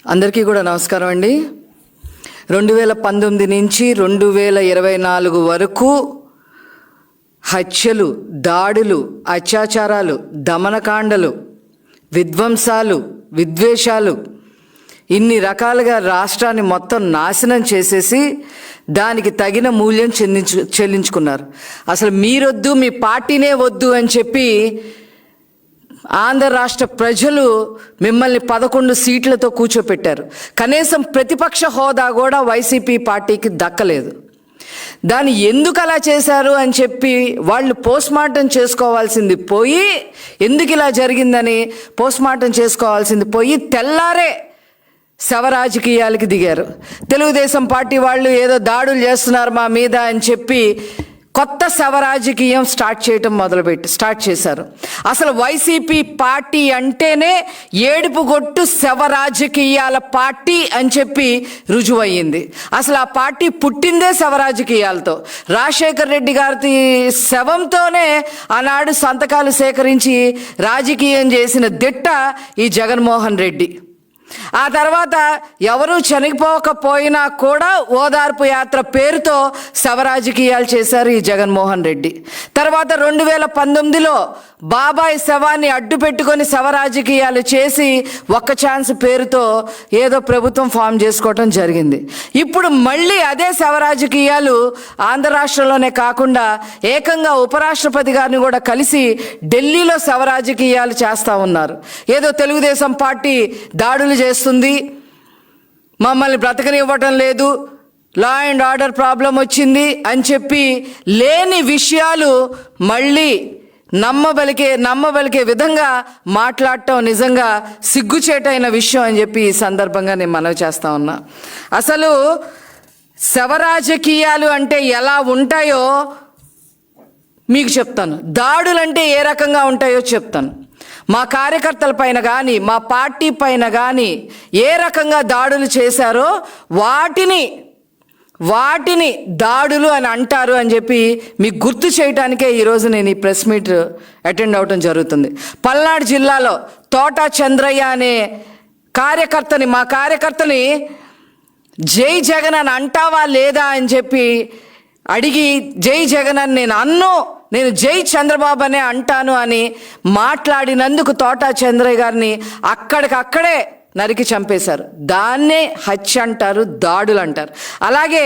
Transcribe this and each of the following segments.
అందరికీ కూడా నమస్కారం అండి. 2019 నుంచి 2024 వరకు హత్యలు, దాడులు, అత్యాచారాలు, దమనకాండలు, విధ్వంసాలు, విద్వేషాలు, ఇన్ని రకాలుగా రాష్ట్రాన్ని మొత్తం నాశనం చేసేసి దానికి తగిన మూల్యం చెల్లించుకున్నారు. అసలు మీరొద్దు, మీ పార్టీనే వద్దు అని చెప్పి ఆంధ్ర రాష్ట్ర ప్రజలు మిమ్మల్ని 11 సీట్లతో కూర్చోపెట్టారు. కనీసం ప్రతిపక్ష హోదా కూడా వైసీపీ పార్టీకి దక్కలేదు. దాన్ని ఎందుకు అలా చేశారు అని చెప్పి వాళ్ళు పోస్ట్మార్టం చేసుకోవాల్సింది పోయి, ఎందుకు ఇలా జరిగిందని పోస్ట్మార్టం చేసుకోవాల్సింది పోయి తెల్లారే శవ రాజకీయాలకి దిగారు. తెలుగుదేశం పార్టీ వాళ్ళు ఏదో దాడులు చేస్తున్నారు మా మీద అని చెప్పి కొత్త శవ రాజకీయం స్టార్ట్ చేశారు. అసలు వైసీపీ పార్టీ అంటేనే ఏడుపుగొట్టు శవ రాజకీయాల పార్టీ అని చెప్పి రుజువయ్యింది. అసలు ఆ పార్టీ పుట్టిందే శవ రాజకీయాలతో. రాజశేఖర్ రెడ్డి గారి శవంతోనే ఆనాడు సంతకాలు సేకరించి రాజకీయం చేసిన దిట్ట ఈ జగన్మోహన్ రెడ్డి. ఆ తర్వాత ఎవరూ చనిపోకపోయినా కూడా ఓదార్పు యాత్ర పేరుతో శవరాజకీయాలు చేశారు ఈ జగన్మోహన్ రెడ్డి. తర్వాత 2019లో బాబాయ్ శవాన్ని అడ్డు పెట్టుకొని శవరాజకీయాలు చేసి ఒక్క ఛాన్స్ పేరుతో ఏదో ప్రభుత్వం ఫామ్ చేసుకోవటం జరిగింది. ఇప్పుడు మళ్ళీ అదే శవరాజకీయాలు ఆంధ్ర రాష్ట్రంలోనే కాకుండా ఏకంగా ఉపరాష్ట్రపతి గారిని కూడా కలిసి ఢిల్లీలో శవరాజకీయాలు చేస్తూ ఉన్నారు. ఏదో తెలుగుదేశం పార్టీ దాడులు చేస్తుంది, మమ్మల్ని బ్రతకనివ్వటం లేదు, లా అండ్ ఆర్డర్ ప్రాబ్లం వచ్చింది అని చెప్పి లేని విషయాలు మళ్ళీ నమ్మబలికే విధంగా మాట్లాడటం నిజంగా సిగ్గుచేటైన విషయం అని చెప్పి ఈ సందర్భంగా నేను మనవి చేస్తా ఉన్నా. అసలు శవరాజకీయాలు అంటే ఎలా ఉంటాయో మీకు చెప్తాను, దాడులు అంటే ఏ రకంగా ఉంటాయో చెప్తాను. మా కార్యకర్తల పైన కానీ మా పార్టీ పైన కానీ ఏ రకంగా దాడులు చేశారో వాటిని దాడులు అని అంటారు అని చెప్పి మీకు గుర్తు చేయడానికే ఈరోజు నేను ఈ ప్రెస్ మీట్ అటెండ్ అవటం జరుగుతుంది. పల్నాడు జిల్లాలో తోట చంద్రయ్య అనే మా కార్యకర్తని జై జగన్ అని అంటావా లేదా అని చెప్పి అడిగి, జై జగన్ అని నేను జై చంద్రబాబు అనే అంటాను అని మాట్లాడినందుకు తోట చంద్రయ్య గారిని అక్కడికక్కడే నరికి చంపేశారు. దాన్నే హత్య అంటారు, దాడులు అంటారు. అలాగే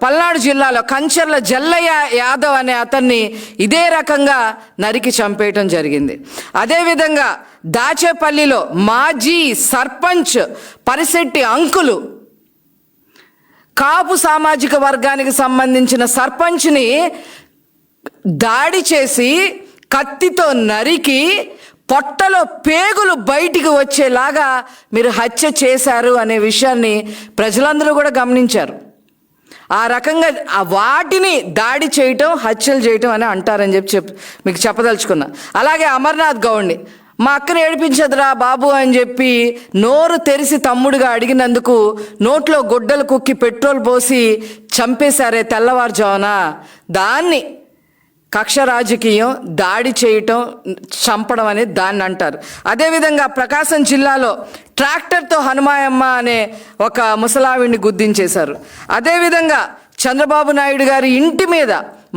పల్నాడు జిల్లాలో కంచర్ల జల్లయ్య యాదవ్ అనే అతన్ని ఇదే రకంగా నరికి చంపేయటం జరిగింది. అదేవిధంగా దాచేపల్లిలో మాజీ సర్పంచ్ పరిశెట్టి అంకులు, కాపు సామాజిక వర్గానికి సంబంధించిన సర్పంచ్ని దాడి చేసి కత్తితో నరికి పొట్టలో పేగులు బయటికి వచ్చేలాగా మీరు హత్య చేశారు అనే విషయాన్ని ప్రజలందరూ కూడా గమనించారు. ఆ రకంగా వాటిని దాడి చేయటం, హత్యలు చేయటం అని అంటారని మీకు చెప్పదలుచుకున్నా. అలాగే అమర్నాథ్ గౌడ్ని మా అక్కని ఏడిపించదురా బాబు అని చెప్పి నోరు తెరిసి తమ్ముడుగా అడిగినందుకు నోట్లో గుడ్డలు కుక్కి పెట్రోల్ పోసి చంపేశారే తెల్లవారుజామున, దాన్ని కక్ష రాజకీయం, దాడి చేయటం, చంపడం అనేది దాన్ని అంటారు. అదేవిధంగా ప్రకాశం జిల్లాలో ట్రాక్టర్తో హనుమాయమ్మ అనే ఒక ముసలావిడిని గుర్తించేశారు. అదేవిధంగా చంద్రబాబు నాయుడు గారి ఇంటి మీద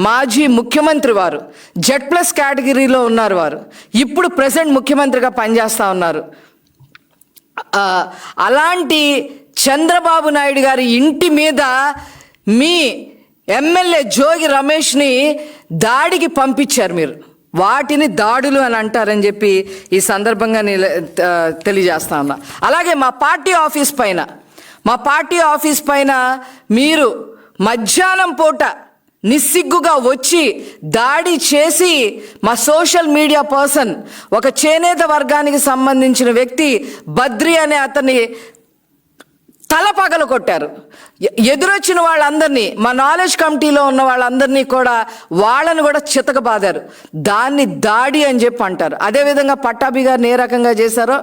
మాజీ ముఖ్యమంత్రి వారు Z+ కేటగిరీలో ఉన్నారు, వారు ఇప్పుడు ప్రెసెంట్ ముఖ్యమంత్రిగా పనిచేస్తూ ఉన్నారు. అలాంటి చంద్రబాబు నాయుడు గారి ఇంటి మీద మీ ఎమ్మెల్యే జోగి రమేష్ని దాడికి పంపించారు మీరు. వాటిని దాడులు అని అంటారని చెప్పి ఈ సందర్భంగా తెలియజేస్తా ఉన్నా. అలాగే మా పార్టీ ఆఫీస్ పైన మీరు మధ్యాహ్నం పూట నిస్సిగ్గుగా వచ్చి దాడి చేసి మా సోషల్ మీడియా పర్సన్, ఒక చేనేత వర్గానికి సంబంధించిన వ్యక్తి బద్రి అనే అతన్ని తల పగలు కొట్టారు. ఎదురొచ్చిన వాళ్ళందరినీ, మా నాలెడ్జ్ కమిటీలో ఉన్న వాళ్ళందరినీ కూడా వాళ్ళని కూడా చితకబాదారు. దాన్ని దాడి అని చెప్పి అంటారు. అదేవిధంగా పట్టాభి గారిని ఏ రకంగా చేశారో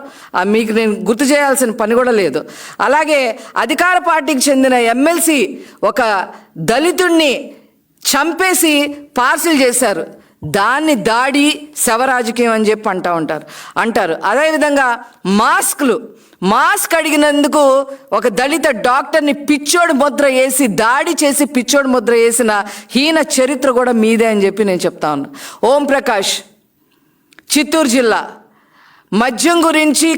మీకు నేను గుర్తు చేయాల్సిన పని కూడా లేదు. అలాగే అధికార పార్టీకి చెందిన ఎమ్మెల్సీ ఒక దళితుడిని చంపేసి పార్సిల్ చేశారు. దాన్ని దాడి శవ రాజకీయం అని చెప్పి అంటారు. అదేవిధంగా మాస్క్ అడిగినందుకు ఒక దళిత డాక్టర్ని పిచ్చోడు ముద్ర వేసి దాడి చేసి పిచ్చోడు ముద్ర వేసిన హీన చరిత్ర కూడా మీదే అని చెప్పి నేను చెప్తా ఉన్నా. ఓంప్రకాష్, చిత్తూరు జిల్లా,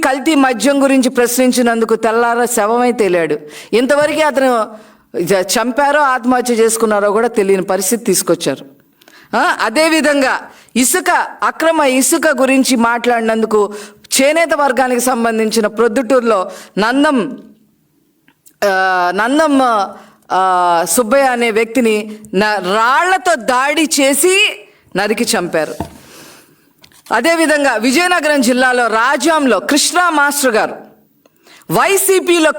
కల్తీ మద్యం గురించి ప్రశ్నించినందుకు తెల్లార శవమై తేలాడు. ఇంతవరకు అతను చంపారో ఆత్మహత్య చేసుకున్నారో కూడా తెలియని పరిస్థితి తీసుకొచ్చారు. అదేవిధంగా అక్రమ ఇసుక గురించి మాట్లాడినందుకు చేనేత వర్గానికి సంబంధించిన ప్రొద్దుటూరులో నందం సుబ్బయ్య అనే వ్యక్తిని రాళ్లతో దాడి చేసి నరికి చంపారు. అదేవిధంగా విజయనగరం జిల్లాలో రాజాంలో కృష్ణా మాస్టర్ గారు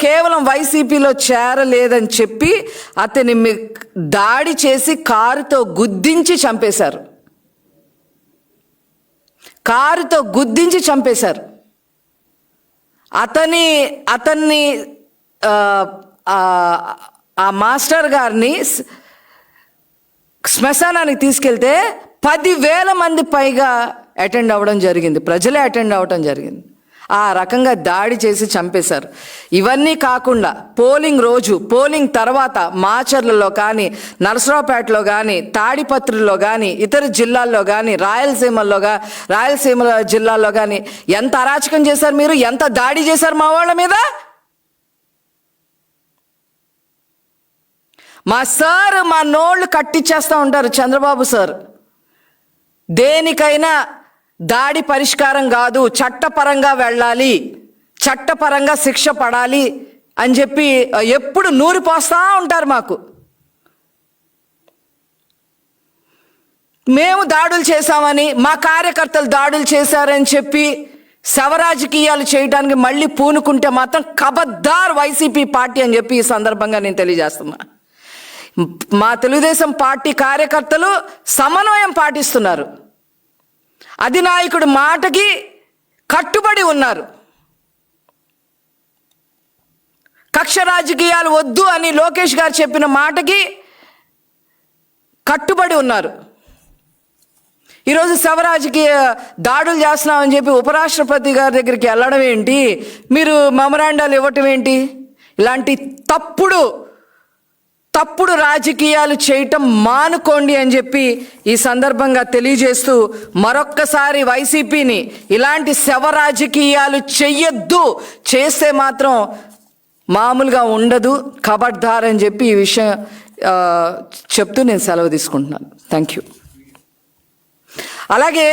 కేవలం వైసీపీలో చేరలేదని చెప్పి అతని దాడి చేసి కారుతో గుద్దించి చంపేశారు. అతన్ని ఆ మాస్టర్ గారిని శ్మశానానికి తీసుకెళ్తే 10,000 మంది పైగా అటెండ్ అవ్వడం జరిగింది. ప్రజలే అటెండ్ అవ్వడం జరిగింది. ఆ రకంగా దాడి చేసి చంపేశారు. ఇవన్నీ కాకుండా పోలింగ్ తర్వాత మాచర్లలో కానీ, నరసరావుపేటలో కానీ, తాడిపత్రిలో కానీ, ఇతర జిల్లాల్లో కానీ, రాయలసీమ జిల్లాల్లో కానీ ఎంత అరాచకం చేశారు మీరు, ఎంత దాడి చేశారు మా వాళ్ళ మీద. మా నోళ్ళు కట్టిచ్చేస్తూ ఉంటారు చంద్రబాబు సార్. దేనికైనా దాడి పరిష్కారం కాదు, చట్టపరంగా వెళ్ళాలి, చట్టపరంగా శిక్ష పడాలి అని చెప్పి ఎప్పుడు నూరిపోస్తూ ఉంటారు మాకు. మేము దాడులు చేశామని, మా కార్యకర్తలు దాడులు చేశారని చెప్పి శవరాజకీయాలు చేయడానికి మళ్ళీ పూనుకుంటే మాత్రం ఖబర్దార్ వైసీపీ పార్టీ అని చెప్పి ఈ సందర్భంగా నేను తెలియజేస్తున్నా. మా తెలుగుదేశం పార్టీ కార్యకర్తలు సమన్వయం పాటిస్తున్నారు. అధినాయకుడి మాటకి కట్టుబడి ఉన్నారు. కక్ష రాజకీయాలు వద్దు అని లోకేష్ గారు చెప్పిన మాటకి కట్టుబడి ఉన్నారు. ఈరోజు శవరాజకీయ దాడులు చేస్తున్నామని చెప్పి ఉపరాష్ట్రపతి గారి దగ్గరికి వెళ్ళడం ఏంటి, మీరు మెమరాండాలు ఇవ్వటం ఏంటి? ఇలాంటి తప్పుడు రాజకీయాలు చేయటం మానుకోండి అని చెప్పి ఈ సందర్భంగా తెలియజేస్తూ మరొక్కసారి వైసీపీని ఇలాంటి శవ రాజకీయాలు చెయ్యొద్దు, చేస్తే మాత్రం మామూలుగా ఉండదు, ఖబర్దార్ అని చెప్పి ఈ విషయం చెప్తూ నేను సెలవు తీసుకుంటున్నాను. Thank you. అలాగే